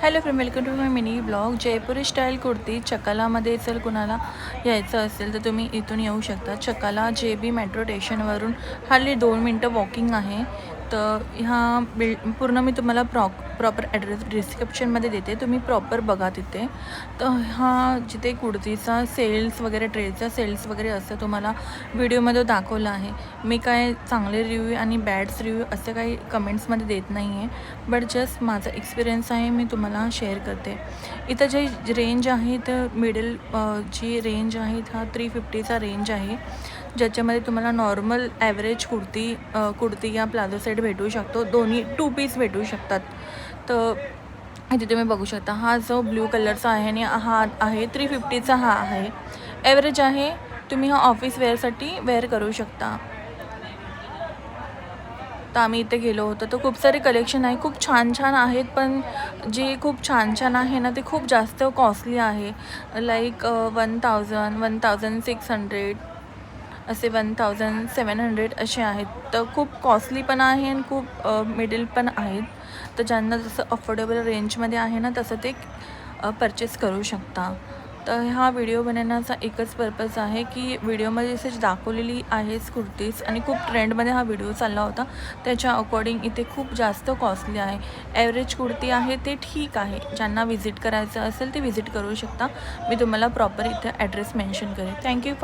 Hello friend, welcome to my mini blog. Jaipuri style kurti चकालामध्ये जर कुणाला यायचं असेल तर तुम्ही इथून येऊ शकता. चकाला JB मेट्रो स्टेशनवरून हार्डली 2 मिनटं वॉकिंग आहे. तर पूर्ण मी तुम्हाला प्रॉपर ॲड्रेस डिस्क्रिप्शनमध्ये देते, तुम्ही प्रॉपर बघा तिथे. तर जिथे कुर्तीचा सेल्स वगैरे, ड्रेसचा सेल्स वगैरे असं तुम्हाला व्हिडिओमध्ये दाखवलं आहे. मी काय चांगले रिव्ह्यू आणि बॅड्स रिव्ह्यू असं काही कमेंट्समध्ये देत नाही आहे, बट जस्ट माझा एक्सपिरियन्स आहे, मी तुम्हाला शेअर करते. इथं जे रेंज आहे तर जी रेंज आहे हा 350चा रेंज आहे, ज्याच्यामध्ये तुम्हाला नॉर्मल ॲव्हरेज कुर्ती या प्लाझो सेट भेटू शकतो. दोन्ही 2 पीस भेटू शकतात. तर इथे तुम्ही बघू शकता, हा जो ब्ल्यू कलरचा आहे आणि हा आहे 350चा. हा आहे ॲव्हरेज आहे. तुम्ही हा ऑफिस वेअरसाठी वेअर करू शकता. तर आम्ही इथे गेलो होतो, तर खूप सारे कलेक्शन आहे, खूप छान छान आहेत. पण जे खूप छान छान आहे ना, ते खूप जास्त कॉस्टली आहे. लाईक 1600 असे 1700 असे आहेत. तर खूप कॉस्टली पण आहे आणि खूप मिडल पण आहेत. तर ज्यांना जसं अफोर्डेबल रेंजमध्ये आहे ना, तसं ते परचेस करू शकता. तर हा व्हिडिओ बनवण्याचा एकच पर्पज आहे की व्हिडिओमध्ये जसे दाखवलेली आहेच कुर्तीज आणि खूप ट्रेंडमध्ये हा व्हिडिओ चालला होता, त्याच्या अकॉर्डिंग इथे खूप जास्त कॉस्टली आहे. ॲव्हरेज कुर्ती आहे ते ठीक आहे, ज्यांना व्हिजिट करायचं असेल ते व्हिजिट करू शकता. मी तुम्हाला प्रॉपर इथे ॲड्रेस मेन्शन करेन. Thank you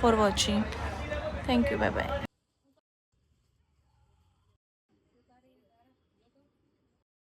for watching. Thank you. Bye bye.